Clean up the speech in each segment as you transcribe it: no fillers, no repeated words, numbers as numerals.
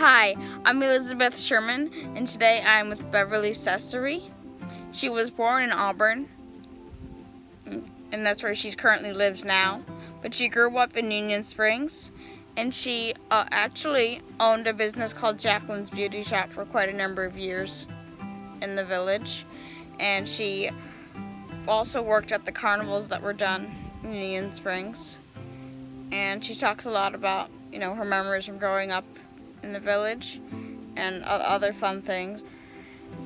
Hi, I'm Elizabeth Sherman, and today I'm with Beverly Cecere. She was born in Auburn, and that's where she currently lives now. But she grew up in Union Springs, and she actually owned a business called Jacqueline's Beauty Shop for quite a number of years in the village. And she also worked at the carnivals that were done in Union Springs. And she talks a lot about, her memories from growing up in the village and other fun things.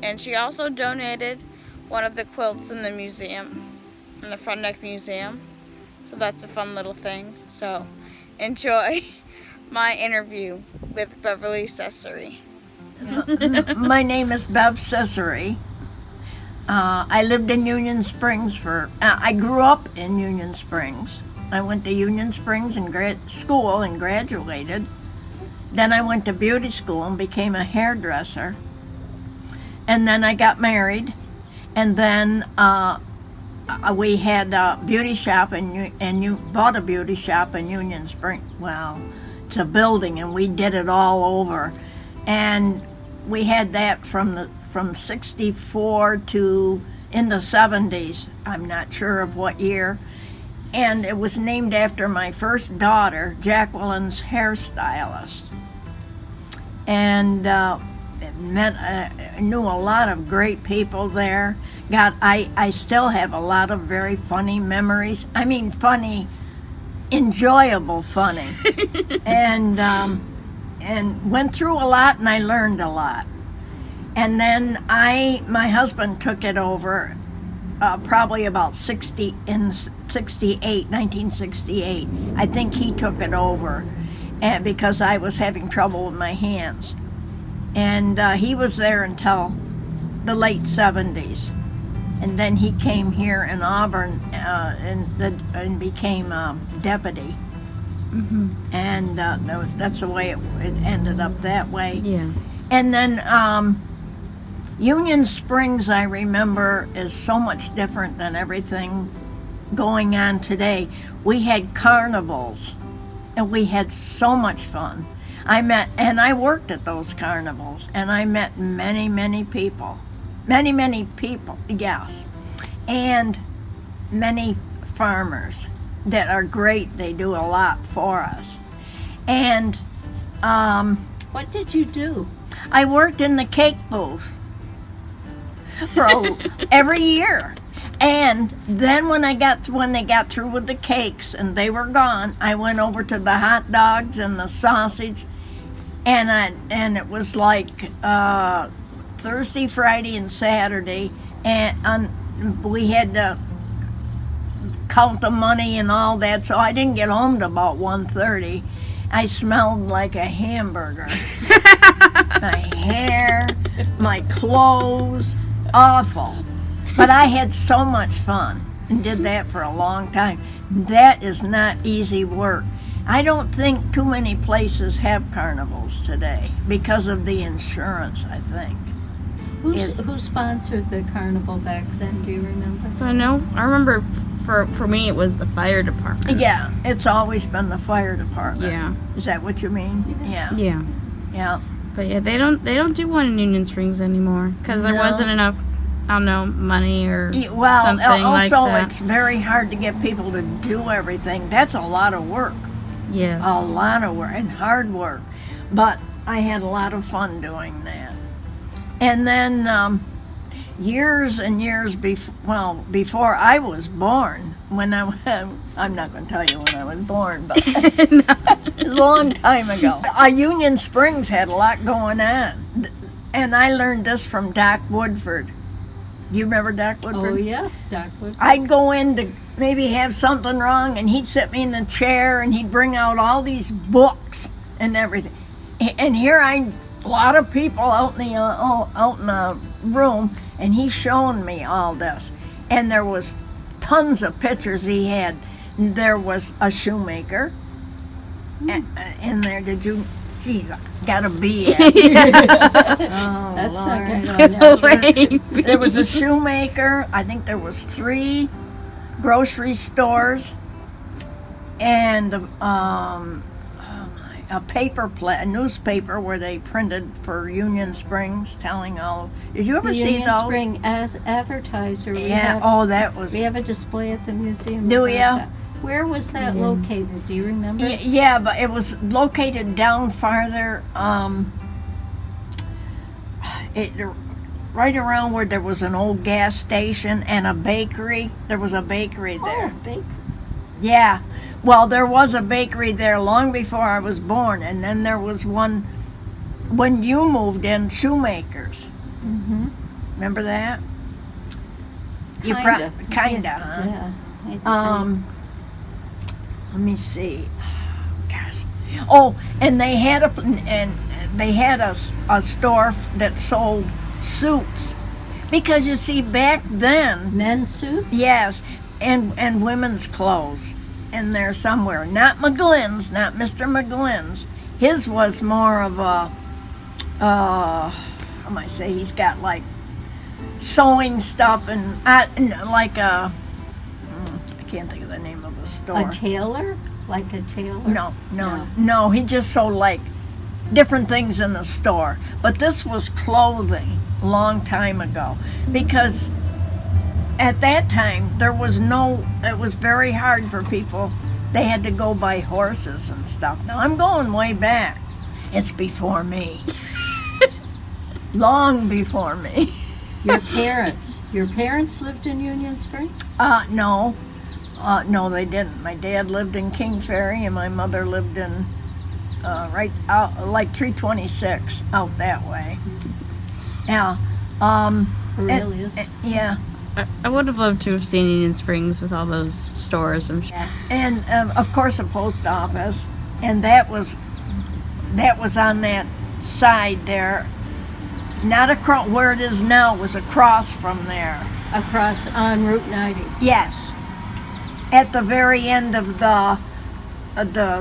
And she also donated one of the quilts in the museum, in the Frontenac Museum. So that's a fun little thing. So enjoy my interview with Beverly Cecere. My name is Bev Cecere. I lived in Union Springs I grew up in Union Springs. I went to Union Springs school and graduated. Then I went to beauty school and became a hairdresser. And then I got married. And then we had a beauty shop and you bought a beauty shop in Union Springs. Well, it's a building and we did it all over. And we had that from 64 to in the 70s. I'm not sure of what year. And it was named after my first daughter, Jacqueline's hairstylist. And knew a lot of great people there. I still have a lot of very funny memories. I mean, funny, enjoyable funny. and went through a lot, and I learned a lot. And then my husband took it over probably about 1968. I think he took it over because I was having trouble with my hands. And he was there until the late 70s. And then he came here in Auburn and became deputy. Mm-hmm. And that's the way it ended up that way. Yeah. And then Union Springs, I remember, is so much different than everything going on today. We had carnivals, and we had so much fun. I worked at those carnivals, and I met many people. Many people, yes. And many farmers that are great. They do a lot for us. And what did you do? I worked in the cake booth for every year. And then when they got through with the cakes and they were gone, I went over to the hot dogs and the sausage, and it was like Thursday, Friday, and Saturday, and we had to count the money and all that. So I didn't get home till about 1:30. I smelled like a hamburger. My hair, my clothes, awful. But I had so much fun and did that for a long time. That is not easy work. I don't think too many places have carnivals today because of the insurance, I think. Who sponsored the carnival back then? Do you remember? So I remember for me it was the fire department. Yeah, it's always been the fire department. Yeah. Is that what you mean? Yeah. Yeah. Yeah. But yeah, they don't do one in Union Springs anymore because there wasn't enough, money or something like that. Also, it's very hard to get people to do everything. That's a lot of work. Yes. A lot of work and hard work. But I had a lot of fun doing that. And then years and years before I was born, I'm not going to tell you when I was born, but a long time ago. Union Springs had a lot going on. And I learned this from Doc Woodford. You remember Doc Woodford? Oh, yes, Doc Woodford. I'd go in to maybe have something wrong, and he'd sit me in the chair, and he'd bring out all these books and everything. And here a lot of people out in the room, and he's showing me all this. And there was tons of pictures he had. There was a shoemaker in there. Geez, I got a bee. Oh, That's Lord. not good. There was a shoemaker. I think there was 3 grocery stores, and oh my a newspaper where they printed for Union Springs, telling all. Did you ever The see Union those? Spring as advertiser. Yeah. That was. We have a display at the museum. Do about ya? that. Where was that located? Do you remember? Yeah, but it was located down farther. Right around where there was an old gas station and a bakery. There was a bakery there. Oh, big. Yeah. Well, there was a bakery there long before I was born, and then there was one when you moved in, Shoemakers. Mm-hmm. Remember that? Kinda, huh? Yeah. Let me see. Gosh. Oh, and they had a store that sold suits, because you see back then. Men's suits? Yes, and women's clothes in there somewhere. Not McGlynn's, not Mr. McGlynn's. His was more of a, how am I say? He's got like sewing stuff and like a. I can't think of the name of the store. A tailor? Like a tailor? No. He just sold like different things in the store. But this was clothing a long time ago, because at that time it was very hard for people. They had to go by horses and stuff. Now I'm going way back. It's before me. Long before me. Your parents lived in Union Springs? No. No, they didn't. My dad lived in King Ferry, and my mother lived in right out like 326 out that way. Yeah. Aurelius. Yeah. I would have loved to have seen Union Springs with all those stores. I'm sure. And of course a post office, and that was on that side there, not across where it is now. It was across from there. Across on Route 90. Yes, at the very end of the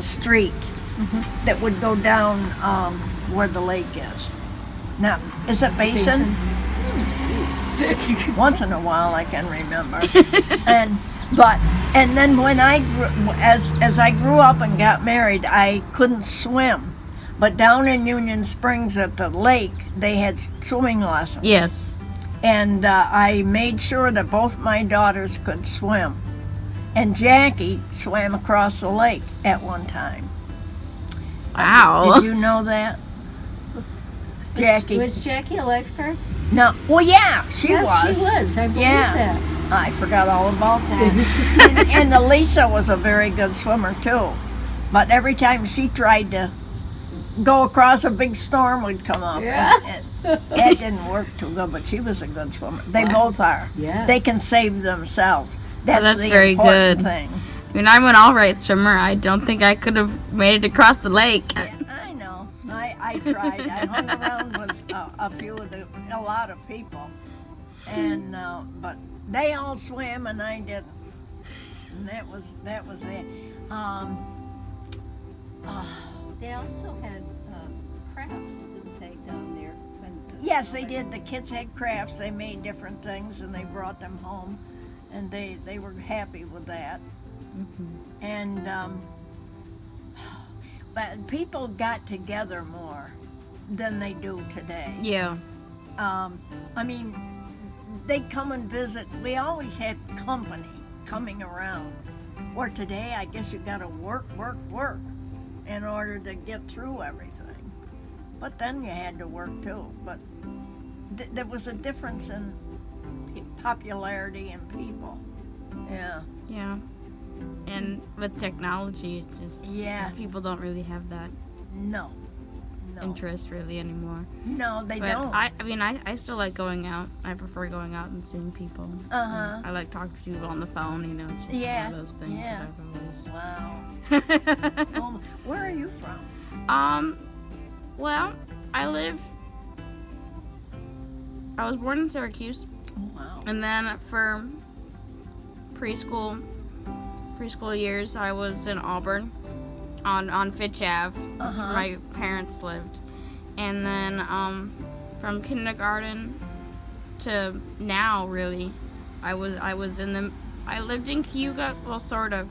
street that would go down where the lake is. Now, is it Basin? Once in a while I can remember. and then when I as I grew up and got married, I couldn't swim. But down in Union Springs at the lake, they had swimming lessons. Yes. And I made sure that both my daughters could swim. And Jackie swam across the lake at one time. Wow. Did you know that? Jackie. Was Jackie a lifeguard? No. Well, yeah, she Yes, was. she was. I believe that. I forgot all about that. and Elisa was a very good swimmer, too. But every time she tried to go across, a big storm would come up. Yeah. It didn't work too good, but she was a good swimmer. They both are. Yeah. They can save themselves. That's the very important good. thing. I mean, I'm an all-right swimmer. I don't think I could have made it across the lake. Yeah, I know. I tried. I hung around with a lot of people, and but they all swam and I didn't. And that was it. They also had crafts, didn't they, down there? Yes, they did. The kids had crafts. They made different things and they brought them home, and they were happy with that. Mm-hmm. And but people got together more than they do today. Yeah. I mean, they come and visit. We always had company coming around. Or today, I guess you got to work in order to get through everything. But then you had to work too. But there was a difference in popularity and people. Yeah. Yeah. And with technology, it just people don't really have that No. interest really anymore. No, they But don't. I mean, I still like going out. I prefer going out and seeing people. I like talking to people on the phone, It's just one of those things Yeah. that I've always... Wow. Where are you from? Well, I was born in Syracuse. Oh, wow. And then for preschool years, I was in Auburn on Fitch Ave, where my parents lived. And then from kindergarten to now, really, I lived in Cayuga, well, sort of.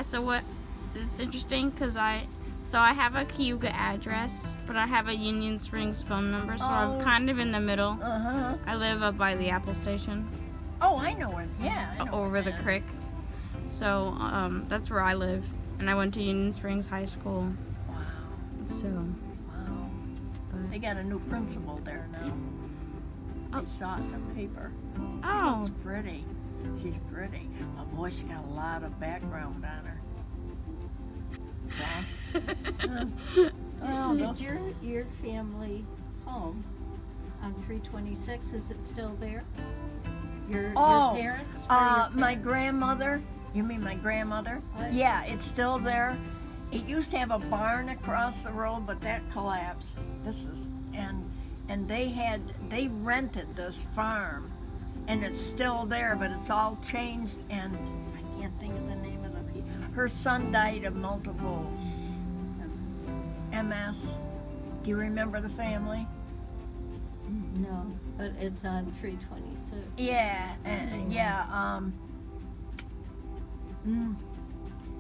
So what? It's interesting because So I have a Cayuga address, but I have a Union Springs phone number, so I'm kind of in the middle. Uh-huh. I live up by the Apple Station. Oh, I know where. Yeah, I know Over where the that is. creek. So that's where I live, and I went to Union Springs High School. Wow. So Wow. but- They got a new principal there now. Oh. I saw it in the paper. oh, She's pretty. She's pretty. Oh boy, she got a lot of background on her. So, Did your family home on 326, is it still there? Your parents? my grandmother. You mean my grandmother? What? Yeah, it's still there. It used to have a barn across the road, but that collapsed. And they rented this farm, and it's still there, but it's all changed. And I can't think of the name of the people. Her son died of multiple MS. Do you remember the family? No, but it's on 326. Yeah,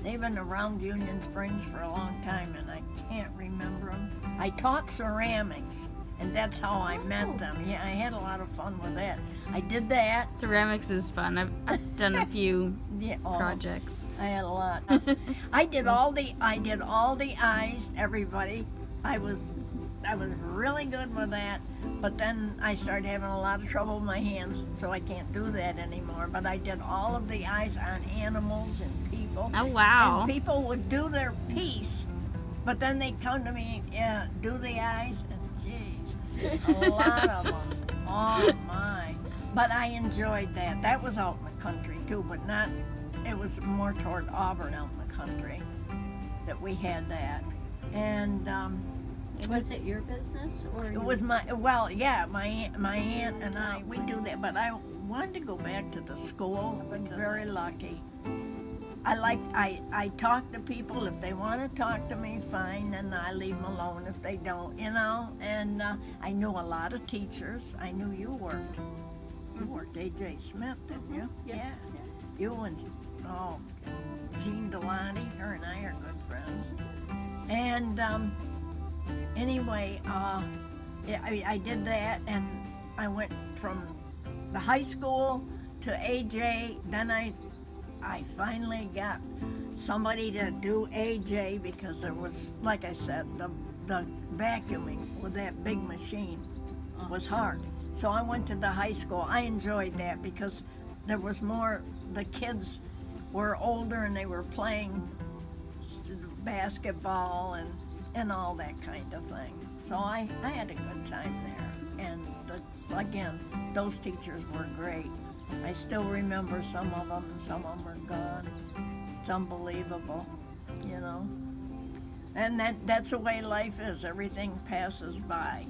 they've been around Union Springs for a long time, and I can't remember them. I taught ceramics, and that's how I met them. Yeah, I had a lot of fun with that. I did that. ceramics is fun. I've done a few Yeah, projects. I had a lot. I did all the eyes. Everybody, I was really good with that. But then I started having a lot of trouble with my hands, so I can't do that anymore. But I did all of the eyes on animals and people. Oh wow! And people would do their piece, but then they'd come to me, do the eyes, and geez, a lot of them. Oh my! But I enjoyed that. That was out in the country too, but not. It was more toward Auburn, out in the country, that we had that. And Was it your business or it was my aunt and I. We do that, but I wanted to go back to the school. I've been very lucky. I talk to people. If they want to talk to me, fine, and I leave them alone if they don't, And I knew a lot of teachers. I knew you worked. You worked A.J. Smith, didn't you? Yeah. You and Jean Delani. Her and I are good friends. And anyway, I did that, and I went from the high school to AJ. Then I finally got somebody to do AJ because there was, like I said, the vacuuming with that big machine was hard. So I went to the high school. I enjoyed that because there was more. The kids were older and they were playing basketball and all that kind of thing. So I had a good time there. And again, those teachers were great. I still remember some of them, and some of them are gone. It's unbelievable, And that's the way life is. Everything passes by.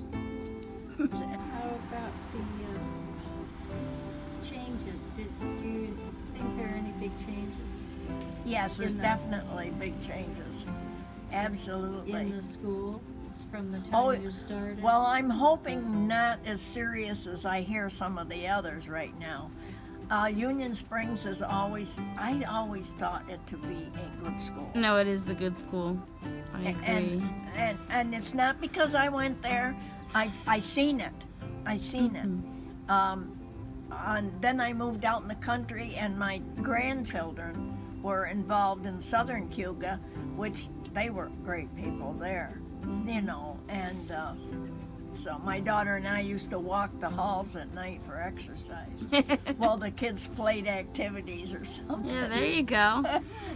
How about the changes? Do you think there are any big changes Yes, there's In the- definitely big changes. Absolutely. in the schools from the time Oh, you started? Well, I'm hoping not as serious as I hear some of the others right now. Union Springs I always thought it to be a good school. No, it is a good school. I agree. And it's not because I went there. I seen it. And then I moved out in the country, and my grandchildren were involved in Southern Cayuga, which they were great people there, And so my daughter and I used to walk the halls at night for exercise while the kids played activities or something. Yeah, there you go.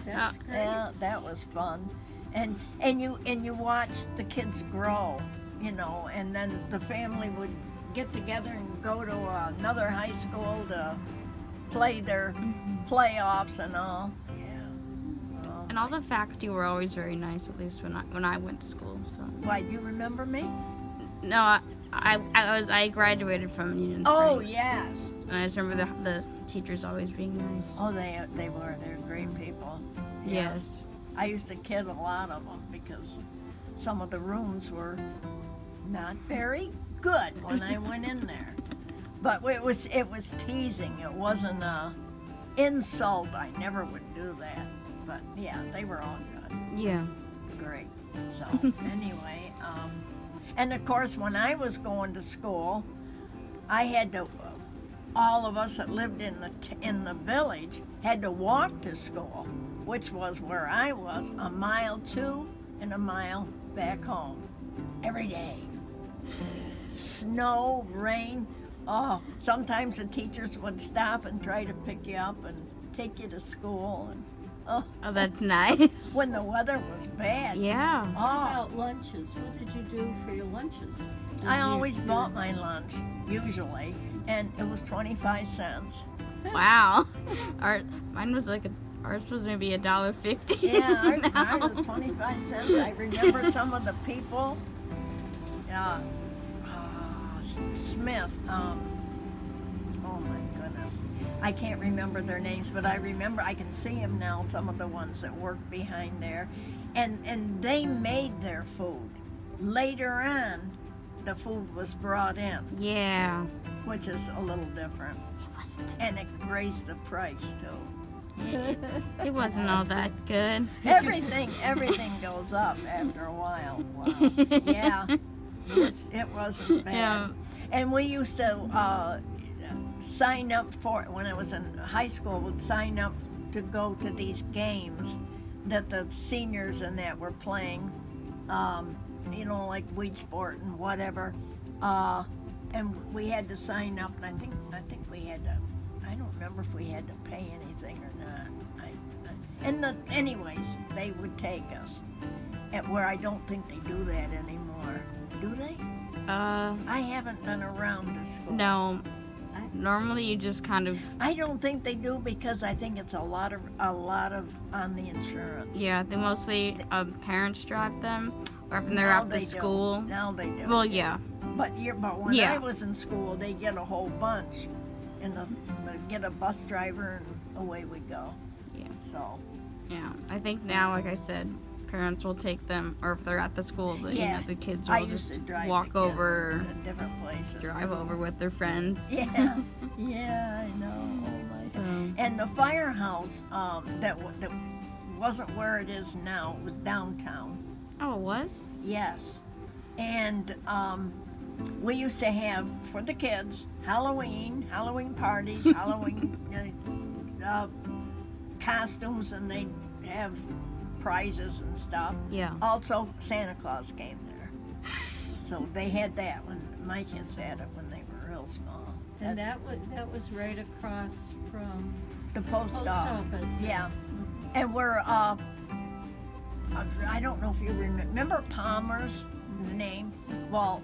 That's great. Yeah, that was fun. And you watch the kids grow, and then the family would get together and go to another high school to play their playoffs and all. Yeah. And all the faculty were always very nice, at least when I went to school. So Why, do you remember me? no, I graduated from Union Springs. Oh, yes. And I just remember the teachers always being nice. Oh, they were. They're great people. Yeah. Yes. I used to kid a lot of them because some of the rooms were not very good when I went in there. But it was teasing. It wasn't a insult. I never would do that. But yeah, they were all good. Yeah. great. So anyway, and of course, when I was going to school, I had to. All of us that lived in the village had to walk to school, which was where I was, a mile to and a mile back home every day. Snow, rain. Oh, sometimes the teachers would stop and try to pick you up and take you to school. And, Oh, that's nice. when the weather was bad. Yeah. What Oh, about lunches? What did you do for your lunches? I always bought my lunch, usually, and it was 25 cents. Wow. Mine was ours was maybe $1.50. Yeah, ours was 25 cents. I remember some of the people. Smith. Oh my goodness. I can't remember their names, but I remember I can see them now, some of the ones that worked behind there. And they made their food. Later on, the food was brought in, Yeah. which is a little different. And it raised the price too. It wasn't all that good. Everything goes up after a while. Wow. Yeah. It wasn't bad. Yeah. And we used to sign up for, when I was in high school, would sign up to go to these games that the seniors and that were playing, like weed sport and whatever. And we had to sign up, and I think we had to, I don't remember if we had to pay anything or not. Anyways, they would take us. Where I don't think they do that anymore. Do they? I haven't been around the school. No. Normally you just kind of. I don't think they do because I think it's a lot of on the insurance. Yeah, they mostly parents drive them, or if they're Now after they school. don't. Now they do. Well, yeah. But when Yeah. I was in school, they get a whole bunch, and they'd get a bus driver, and away we go. Yeah. So. Yeah. I think now, like I said, parents will take them, or if they're at the school, the kids I will used just to drive walk the kids over, to different places. drive too. over with their friends. Yeah, yeah, I know. Oh my So. And the firehouse that wasn't where it is now. It was downtown. Oh, it was? Yes, and we used to have for the kids Halloween parties, Halloween costumes, and they'd have prizes and stuff. Yeah. Also, Santa Claus came there, so they had that when my kids had it when they were real small. And that was right across from The post office. Yeah. yes. And we're, I don't know if you remember Palmer's name? Well,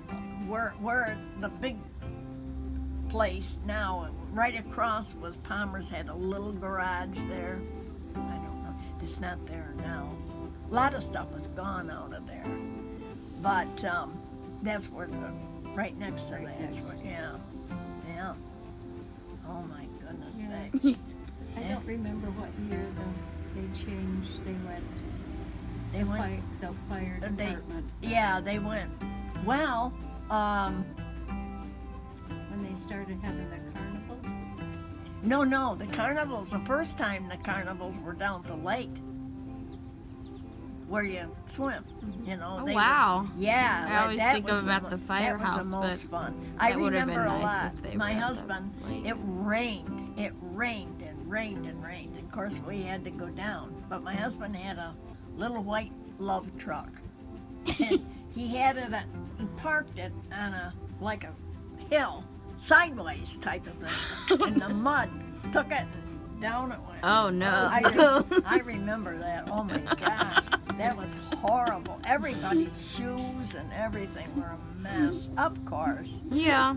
we're the big place now. Right across was Palmer's, had a little garage there. I don't know. It's not there now. A lot of stuff is gone out of there. But that's where right next to that. next. Yeah. Yeah. Oh my goodness Yeah. sakes. I don't remember what year they changed. They went. They went. The fire They- department Yeah, they went. Well, when they started having the carnivals. no, the carnivals, the first time the carnivals were down at the lake where you swim, Oh, they wow. yeah, I always that think was about the firehouse, that was the most but fun. I that would've been remember a nice lot. if they My were at the husband, lake. it rained and rained and rained. Of course, we had to go down, but my husband had a little white love truck, and he had it he parked it on a hill, sideways type of thing, and the mud took it and down it went. Oh, no. I remember that. Oh my gosh, that was horrible. Everybody's shoes and everything were a mess, of course. Yeah.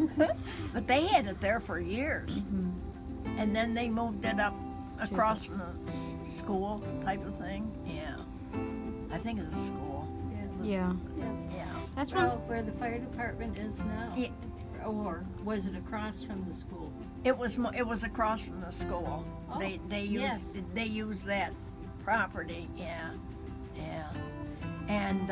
But they had it there for years, and then they moved it up across from the school type of thing. Yeah, I think it's a school. Yeah. Yeah. That's Well, when. where the fire department is now. Yeah. Or was it across from the school? It was across from the school. Oh, They yes. used that property. Yeah, and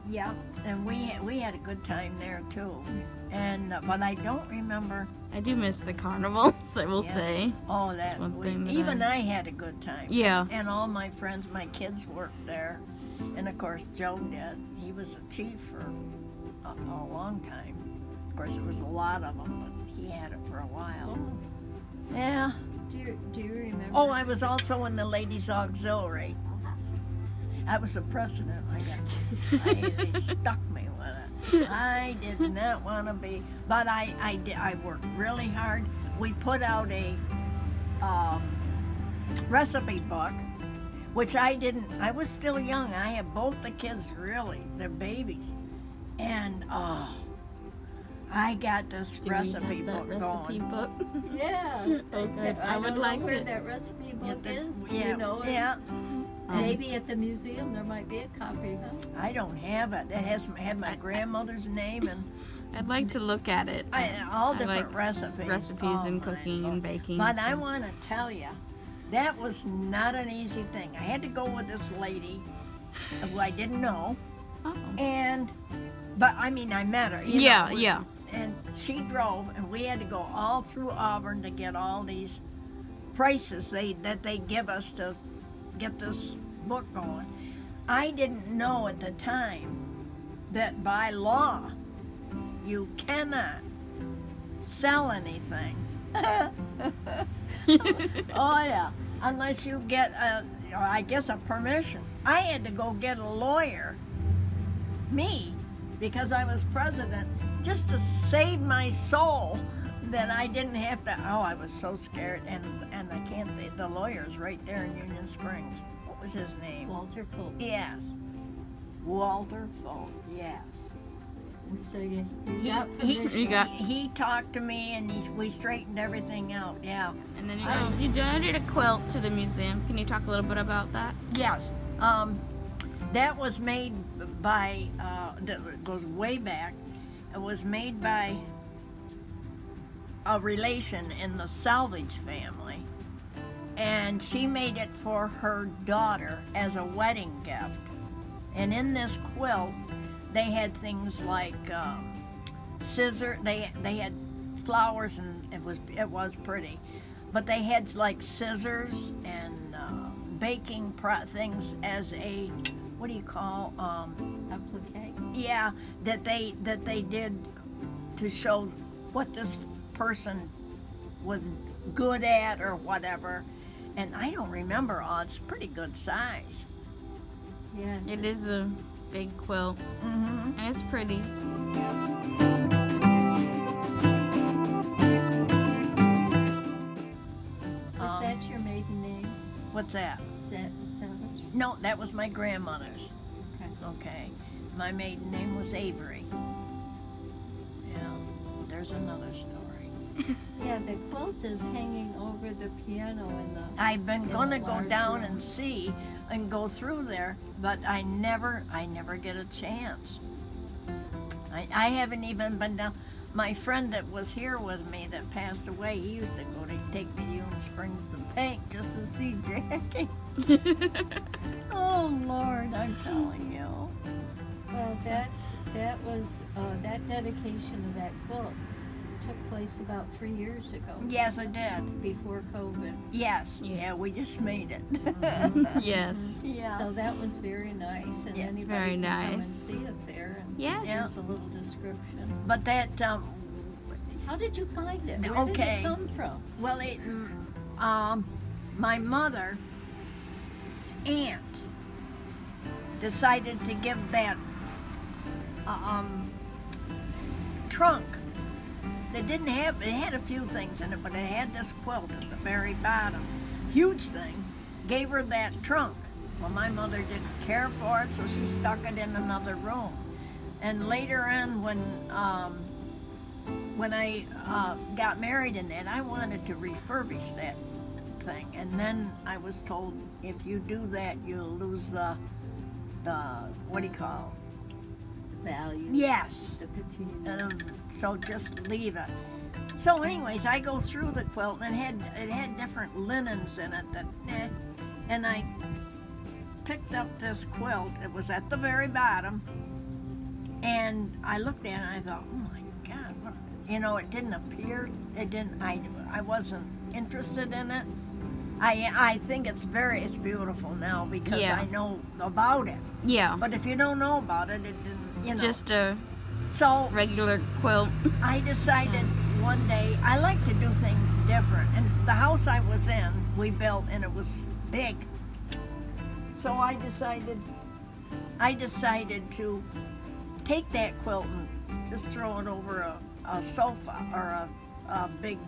yeah, and we had a good time there too. And but I don't remember I do miss the carnivals, I will Yeah. say. Oh, that one thing that even I had a good time. Yeah. And all my friends, my kids worked there, and of course Joe did. He was a chief for a long time. Of course, it was a lot of them, but he had it for a while. Oh, Yeah. do you remember? Oh, I was also in the ladies' auxiliary. I was the president. They stuck me with it. I did not want to be, but I worked really hard. We put out a recipe book, which I was still young. I had both the kids, really, they're babies. And I got this Do we recipe have that book recipe going. book? Yeah. Okay. I would don't like know where to. that recipe book Yeah, is. Do yeah, you know it? yeah. Maybe at the museum there might be a copy, huh? I don't have it. It had my grandmother's name and I'd like to look at it. all I different like recipes. recipes and my cooking Lord. and baking. But so- I want to tell you, that was not an easy thing. I had to go with this lady who I didn't know, Oh. but I mean, I met her. you Yeah, know, yeah. And she drove, and we had to go all through Auburn to get all these prices that they give us to get this book going. I didn't know at the time that by law you cannot sell anything. Oh yeah, unless you get I guess a permission. I had to go get a lawyer, me, because I was president, just to save my soul. That I didn't have to. Oh, I was so scared, and I can't. The lawyer's right there in Union Springs. What was his name? Walter Folk. Yes, Walter Folk. Yes. And so you He, got he, permission. You got- he talked to me, and we straightened everything out. Yeah. And then you donated a quilt to the museum. Can you talk a little bit about that? Yes. That was made by. That goes way back. It was made by a relation in the Salvage family, and she made it for her daughter as a wedding gift. And in this quilt, they had things like scissor. They had flowers, and it was pretty, but they had like scissors and baking things as a what do you call Applique. yeah, that they did to show what this person was good at or whatever. And I don't remember all. It's pretty good size. Yes. It is a big quilt, Mm-hmm. and it's pretty. Was that your maiden name? What's that? Savage? No, that was my grandmother's. Okay. Okay. My maiden name was Avery. Yeah, there's another story. Yeah, the quilt is hanging over the piano in the. I've been In gonna the go large down room. and see and go through there, but I never get a chance. I haven't even been down. My friend that was here with me that passed away, he used to go to take me to Union Springs to paint just to see Jackie. Oh Lord, I'm telling you. Well, that dedication of that quilt took place about 3 years ago. Yes, I did. Before COVID. Yes, yeah, we just made it. Yes. Yeah. So that was very nice, and Yeah, anybody very can come and nice. see it there. And Yes. Yeah. Just a little description. But that, How did you find it? Where did Okay. it come from? well, my mother's aunt decided to give that trunk. It had a few things in it, but it had this quilt at the very bottom. Huge thing. Gave her that trunk. Well, my mother didn't care for it, so she stuck it in another room. And later on, when I got married in that, I wanted to refurbish that thing. And then I was told, if you do that, you'll lose the what do you call Value. Yes. The patina. So just leave it. So anyways, I go through the quilt, and it had different linens in it and I picked up this quilt. It was at the very bottom, and I looked at it and I thought, oh my God, it didn't appear. It didn't. I wasn't interested in it. I think it's beautiful now because Yeah. I know about it. Yeah. But if you don't know about it, it didn't. Just a So regular quilt. I decided one day I like to do things different. And the house I was in, we built, and it was big. So I decided to take that quilt and just throw it over a sofa or a big,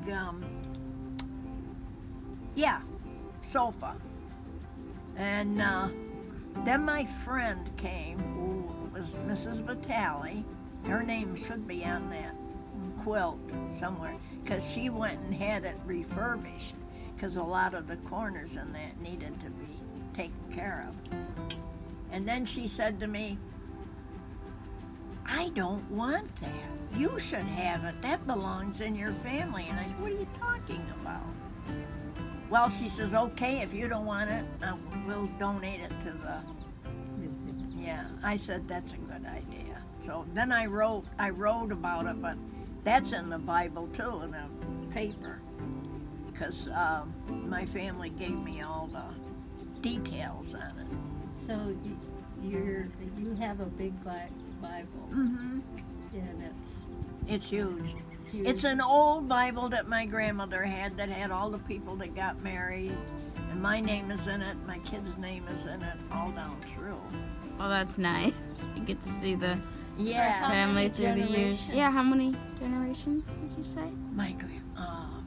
sofa. And then my friend came, who was Mrs. Vitale. Her name should be on that quilt somewhere, because she went and had it refurbished, because a lot of the corners in that needed to be taken care of. And then she said to me, I don't want that. You should have it. That belongs in your family. And I said, what are you talking about? Well, she says, okay, if you don't want it, we'll donate it to the... Yeah, I said, that's a good idea. So then I wrote about it, but that's in the Bible too, in the paper, because my family gave me all the details on it. So you have a big black Bible, Mm-hmm. and It's huge. huge. It's an old Bible that my grandmother had that had all the people that got married, and my name is in it, my kid's name is in it, all down through. Oh, that's nice. You get to see the Yeah, family many through the years. generations? Yeah, how many generations would you say? my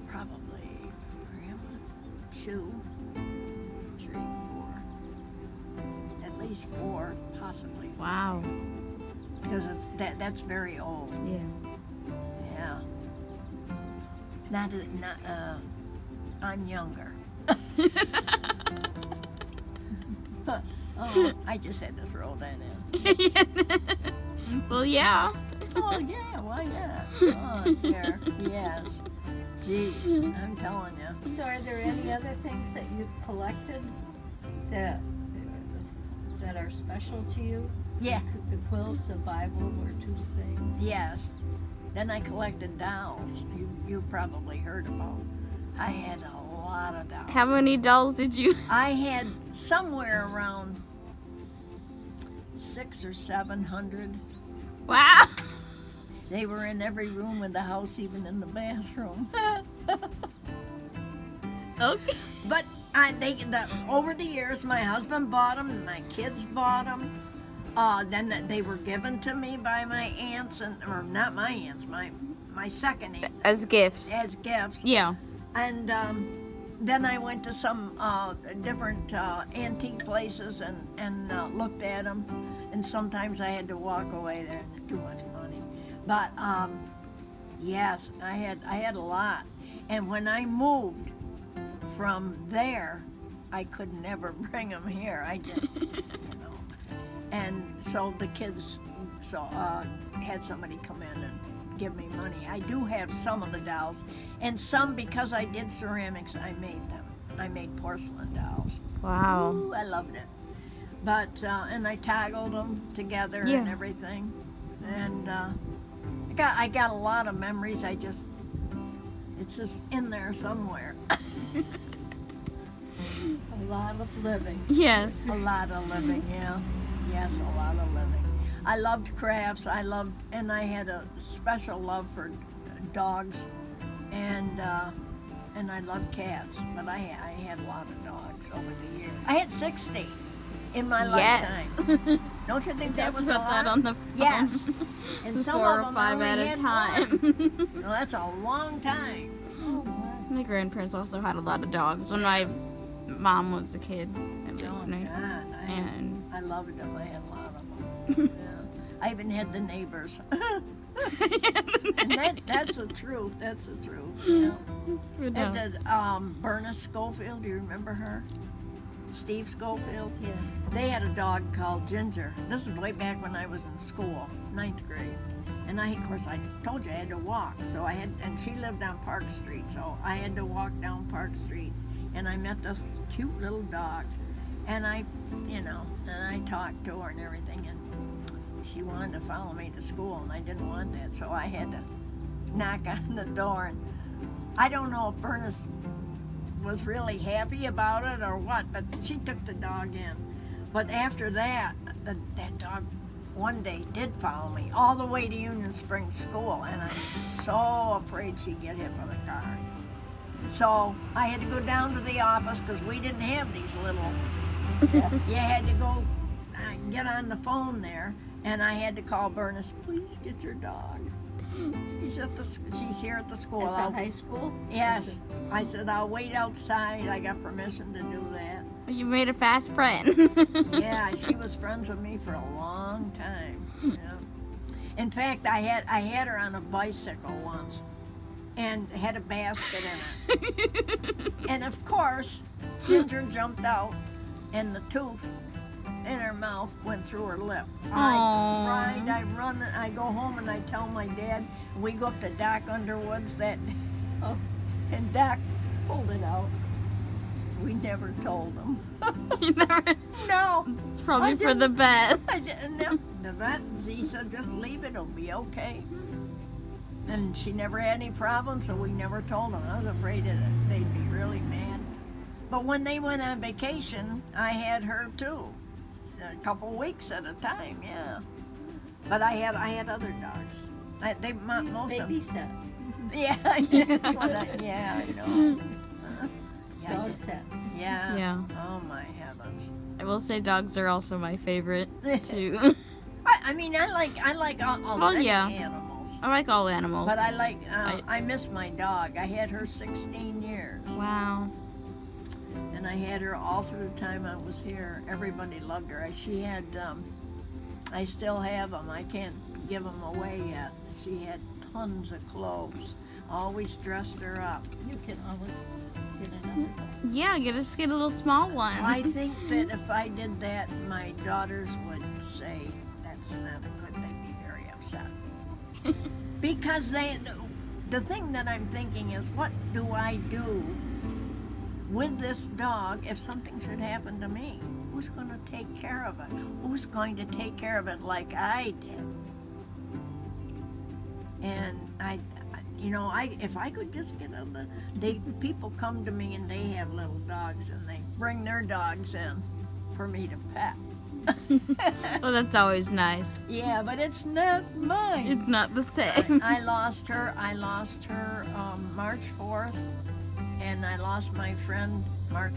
probably grandma, 2, 3, 4, at least 4, possibly, Wow. because that's very old. Yeah. Yeah. Not I'm younger. Oh, I just had to throw that in. Well, yeah. Oh yeah, why not? Oh dear, yes. Jeez, I'm telling you. So are there any other things that you've collected that are special to you? Yeah, The quilt, the Bible were two things. yes. Then I collected dolls. You probably heard about. I had a lot of dolls. How many dolls did you? I had somewhere around 600 or 700. Wow. They were in every room in the house, even in the bathroom. Okay. But over the years, my husband bought them, and my kids bought them. Then they were given to me by my aunts, or not my aunts, my second aunt, As gifts. as gifts. Yeah. And then I went to some different antique places and looked at them. And sometimes I had to walk away there, and too much money. But yes, I had a lot. And when I moved from there, I could never bring them here. I did, And so the kids had somebody come in and give me money. I do have some of the dolls, and some, because I did ceramics, I made them. I made porcelain dolls. Wow. Ooh, I loved it. But and I toggled them together and Yeah. everything, and I got a lot of memories. It's just in there somewhere. A lot of living. Yes. A lot of living, yeah. Yes, a lot of living. I loved crafts. And I had a special love for dogs, and I loved cats. But I had a lot of dogs over the years. I had 60 in my Yes. lifetime. Don't you think that was Put a lot? that on the Yes. And some 4 of or them 5 only at a had time. one. Well, that's a long time. Oh, my. My grandparents also had a lot of dogs when my mom was a kid. Oh God, And I loved them. I had a lot of them. Yeah. I even had the neighbors. And that's the truth. That's the truth. Yeah. And the Bernice Schofield. Do you remember her? Steve Schofield. Yeah. They had a dog called Ginger. This is way back when I was in school, 9th grade. And of course, I told you I had to walk. So and she lived on Park Street. So I had to walk down Park Street. And I met this cute little dog. And I talked to her and everything. And she wanted to follow me to school, and I didn't want that. So I had to knock on the door, and I don't know if Bernice was really happy about it or what, but she took the dog in. But after that, that dog one day did follow me all the way to Union Springs School, and I'm so afraid she'd get hit by the car. So I had to go down to the office because we didn't have these little. Yes. You had to go get on the phone there, and I had to call Bernice. Please get your dog. She's here at the school. At the high school? Yes. I said I'll wait outside. I got permission to do that. You made a fast friend. Yeah, she was friends with me for a long time. Yeah. In fact, I had her on a bicycle once, and had a basket in it. And of course, Ginger jumped out, and the tooth in her mouth went through her lip. I cried, I run, I go home and I tell my dad. We go up to Doc Underwood's and Doc pulled it out. We never told him. You never. No. It's probably I for the didn't. best. I didn't know. The vet, he said, just leave it, it'll be okay. And she never had any problems, so we never told them. I was afraid that they'd be really mad. But when they went on vacation, I had her too. A couple weeks at a time, yeah. But I had other dogs. Most of them. Babysit. Yeah, I know. Yeah, Dog set. Yeah. Yeah. Oh my heavens. I will say dogs are also my favorite too. I mean, I like all Well, many yeah. animals. I like all animals. But I miss my dog. I had her 16 years. Wow. And I had her all through the time I was here. Everybody loved her. She had, I still have them. I can't give them away yet. She had tons of clothes. Always dressed her up. You can always get another dog. Yeah, just get a little small one. I think that if I did that, my daughters would say, that's not a good, they'd be very upset. Because the thing that I'm thinking is, what do I do with this dog if something should happen to me? Who's going to take care of it? Who's going to take care of it like I did? And if I could just get people come to me and they have little dogs and they bring their dogs in for me to pet. Well, that's always nice. Yeah, but it's not mine. It's not the same. I lost her March 4th, and I lost my friend March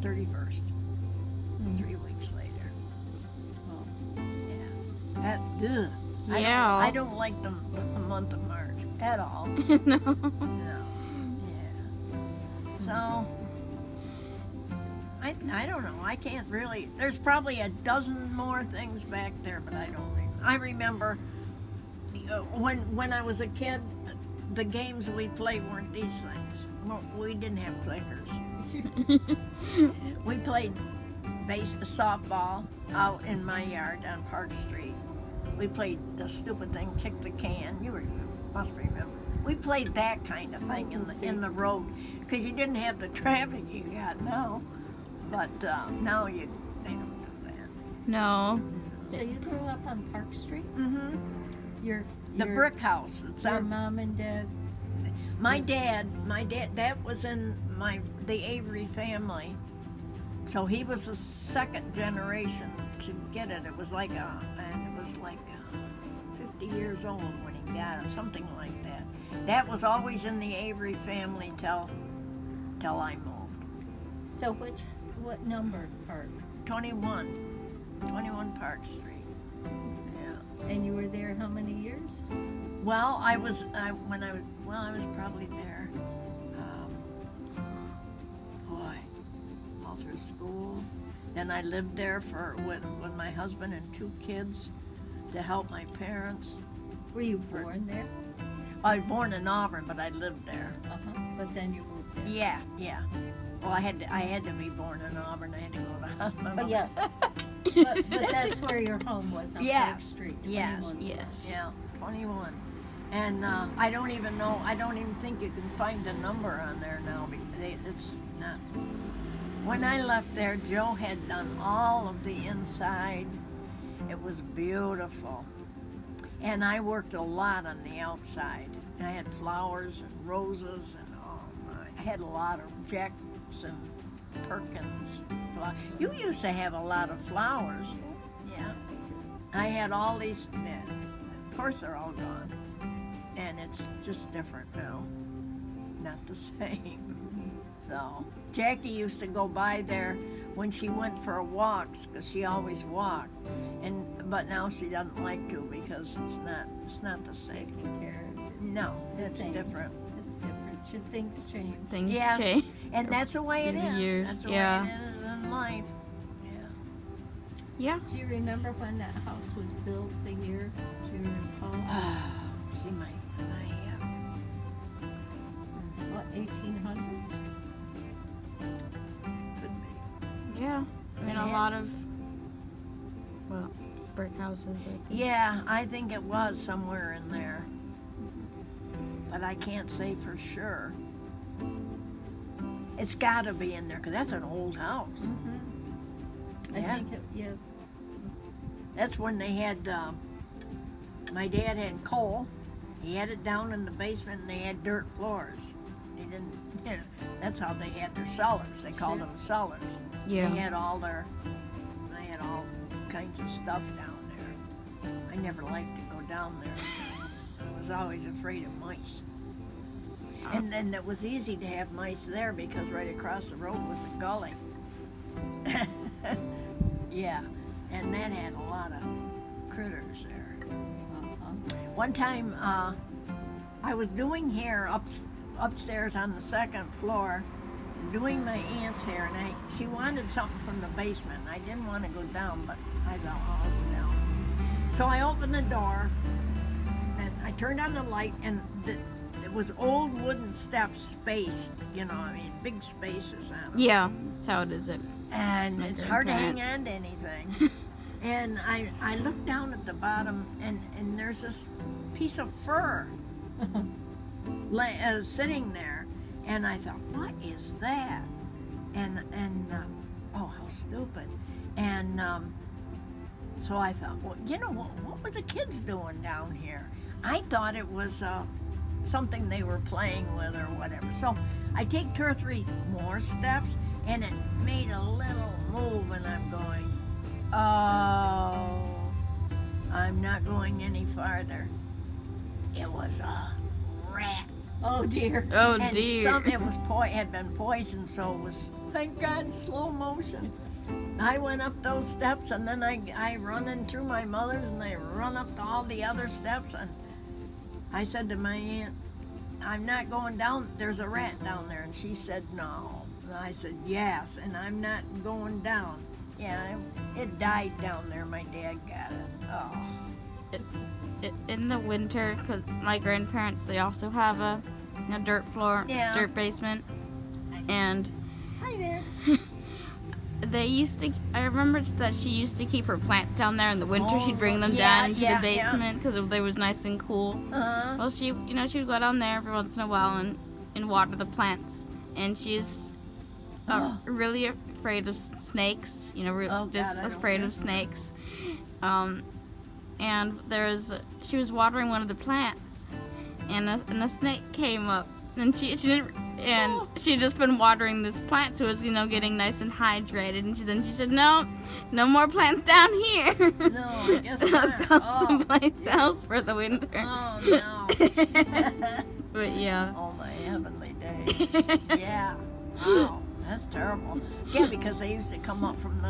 31st, 3 weeks later. Well, Yeah. Yeah. I don't like the month of March at all. No. No. Yeah. So, I don't know. I can't really. There's probably a dozen more things back there, but I don't remember. I remember when I was a kid, the games we played weren't these things. We didn't have clickers. We played softball out in my yard on Park Street. We played the stupid thing, kick the can. You must remember. We played that kind of thing in the road because you didn't have the traffic you got now. But now they don't do that. No. so you grew up on Park Street? Mm-hmm. Your The brick house. It's Your on. mom and dad. My dad. That was in the Avery family. So he was the second generation to get it. It was like 50 years old when he got it, something like that. That was always in the Avery family till I moved. So what number park? 21 Park Street. Yeah. And you were there how many years? Well, I was probably there. All through school. Then I lived there with my husband and 2 kids to help my parents. Were you born there? I was born in Auburn, but I lived there. But then you moved there. Yeah. Well, I had to be born in Auburn. I had to go to the hospital. But yeah. but that's where your home was on Yeah. Park Street. Yes. 21. Yes. Yeah, 21. And I don't even think you can find a number on there now because it's not. When I left there, Joe had done all of the inside. It was beautiful. And I worked a lot on the outside. I had flowers and roses, and I had a lot of Jackson Perkins. You used to have a lot of flowers. Yeah. I had all these, of course they're all gone. And it's just different now. Not the same. So, Jackie used to go by there when she went for walks, because she always walked. But now she doesn't like to because it's not the same. Taking care of it. No, it's same. different. It's different. Should things change? Things Yes, change. and that's the way it Through the is. years, That's the yeah. way it is in life. Yeah. Do you remember when that house was built, the year? Do you recall? See my What, 1800s? could be. Yeah. I mean, a Yeah. lot of, well, brick houses. Yeah, I think it was somewhere in there, but I can't say for sure. It's got to be in there because that's an old house. I Yeah. think yeah. That's when they had. My dad had coal. He had it down in the basement, and they had dirt floors. They didn't. You know, that's how they had their cellars. They called them cellars. Yeah. They had all kinds of stuff down there. I never liked to go down there. I was always afraid of mice. And then it was easy to have mice there because right across the road was a gully. Yeah, and that had a lot of critters there. One time, I was doing hair upstairs on the second floor, doing my aunt's hair, and she wanted something from the basement. I didn't want to go down, but I thought, I'll go down. So I opened the door, and I turned on the light, and it was old wooden steps spaced, big spaces on them. Yeah. That's how it is. And My it's hard to hang grandparents. on to anything. And I looked down at the bottom, and there's this piece of fur sitting there, and I thought, what is that? And oh, how stupid. And so I thought, well, what were the kids doing down here? I thought it was something they were playing with or whatever. So I take 2 or 3 more steps, and it made a little move, and I'm going, oh, I'm not going any farther. It was a rat. Oh dear. Oh And dear. it was had been poisoned, so it was, thank God, slow motion. I went up those steps, and then I run in through my mother's, and I run up to all the other steps, and I said to my aunt, I'm not going down, there's a rat down there, and she said no. And I said yes, and I'm not going down. Yeah, it died down there, my dad got it. Oh. In the winter, because my grandparents, they also have a dirt floor, Yeah. dirt basement, and Hi there. I remember that she used to keep her plants down there in the winter. She'd bring them yeah, down into yeah, the basement because it was nice and cool. Uh-huh. Well, she would go down there every once in a while and water the plants. And she's really afraid of snakes. Oh, God, just I don't afraid care. of snakes. And she was watering one of the plants, and a snake came up, and she didn't. And she'd just been watering this plant, so it was, getting nice and hydrated. And then she said, no more plants down here. No, I guess I'll not. go Oh, someplace else for the winter. oh no. But yeah. Oh, my heavenly day. Yeah. Wow, that's terrible. Yeah, because they used to come up from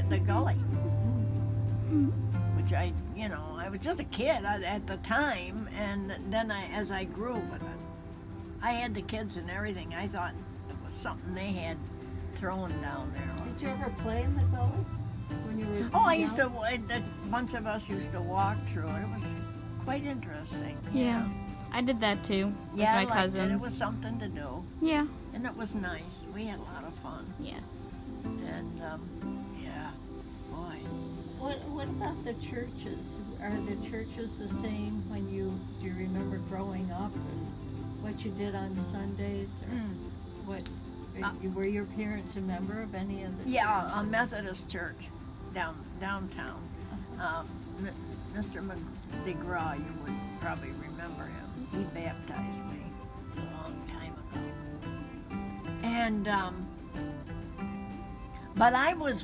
the gully. Which I was just a kid at the time, and then as I grew, but I had the kids and everything. I thought it was something they had thrown down there. Did you ever play in the gully when you were Oh, I young? used to. A bunch of us used to walk through it. It was quite interesting. Yeah. I did that too with Yeah, my I liked cousins. it. It was something to do, Yeah. and it was nice. We had a lot of fun, Yes. and yeah, boy. What about the churches? Are the churches the same do you remember growing up and what you did on Sundays or were your parents a member of any of the Yeah, churches? a Methodist church downtown. Mr. DeGraw, you would probably remember him. He baptized me a long time ago. And, but I was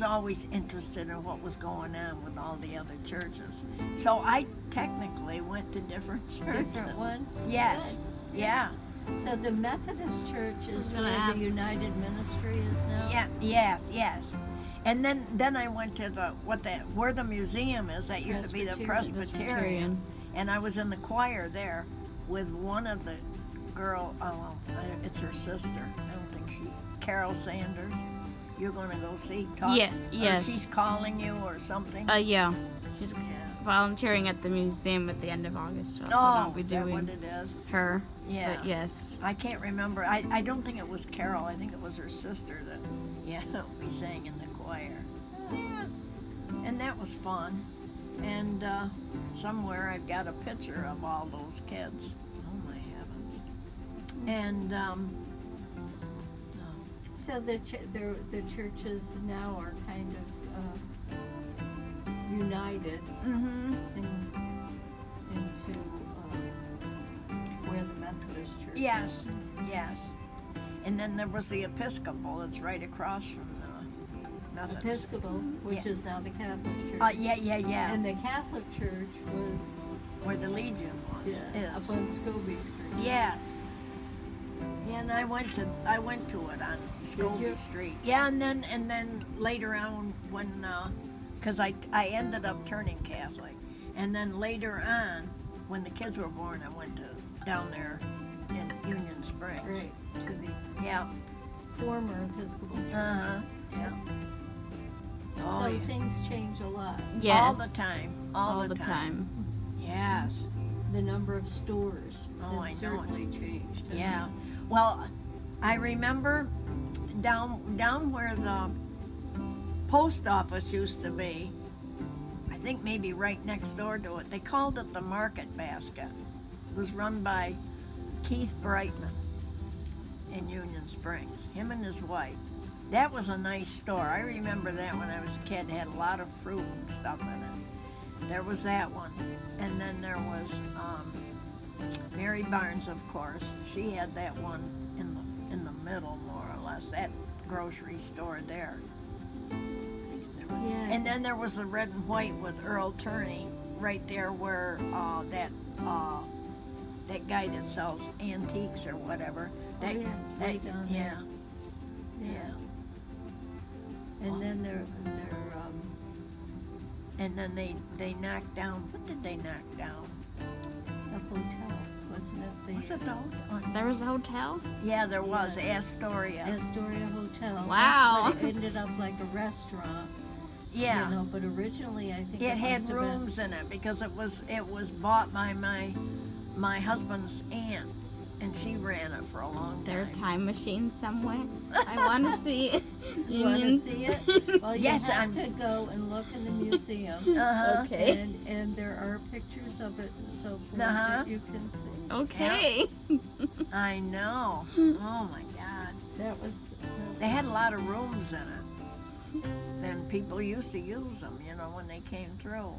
always interested in what was going on with all the other churches. So I technically went to different churches. Different one? Yes, yeah. So the Methodist Church is gonna where ask. the United Ministry is now? Yeah, yes. And then I went to where the museum is. That used to be the Presbyterian. And I was in the choir there with one of the it's her sister. I don't think she's Carol Sanders. You're gonna go see? Talk? Yeah, yes. Or she's calling you or something? Yeah. She's Yeah. volunteering at the museum at the end of August. So that's what Oh, I'll be is that doing. what it is? Her. Yeah. But yes. I can't remember. I don't think it was Carol. I think it was her sister that, we sang in the choir. Yeah. And that was fun. And somewhere I've got a picture of all those kids. Oh my heavens. And So the churches now are kind of united into where the Methodist Church yes. And then there was the Episcopal that's right across from the Methodist. Episcopal, which Yeah. is now the Catholic Church. Yeah. And the Catholic Church was Where the Legion was. up on Scobie Street. Yeah. Yeah, and I went to it on you? Scobie Street. Yeah, and then later on when, because I ended up turning Catholic, and then later on when the kids were born, I went down there in Union Springs. Right, to the Yeah. former Episcopal Church. Yeah. Oh, So yeah. things change a lot. Yes. All the time. All the time. Yes. The number of stores Oh, I has know it. certainly changed. hasn't Yeah. Well, I remember down where the post office used to be, I think maybe right next door to it, they called it the Market Basket. It was run by Keith Brightman in Union Springs, him and his wife. That was a nice store. I remember that when I was a kid. It had a lot of fruit and stuff in it. There was that one. And then there was Mary Barnes, of course. She had that one in the middle, more or less, that grocery store there. Yeah. And then there was the red and white with Earl Turney right there where that guy that sells antiques or whatever. That, right down yeah. there. Yeah. And then they're And then they knocked down, what did they knock down? a hotel, wasn't it? Was it the hotel? There was a hotel? Yeah, there was, Yeah. Astoria. Astoria Hotel. Wow. But it ended up like a restaurant. Yeah. You know, but originally I think It had must have been- rooms in it because it was bought by my husband's aunt, and she ran it for a long There a time. time machine somewhere? I want to see it. You want to Unions. see it? Well, you Yes, have I'm- to go and look in the museum. Uh-huh. Okay. And there are pictures of it and so forth Uh-huh. that you can see. Okay. I know. Oh my God. That was They had a lot of rooms in it. And people used to use them, when they came through.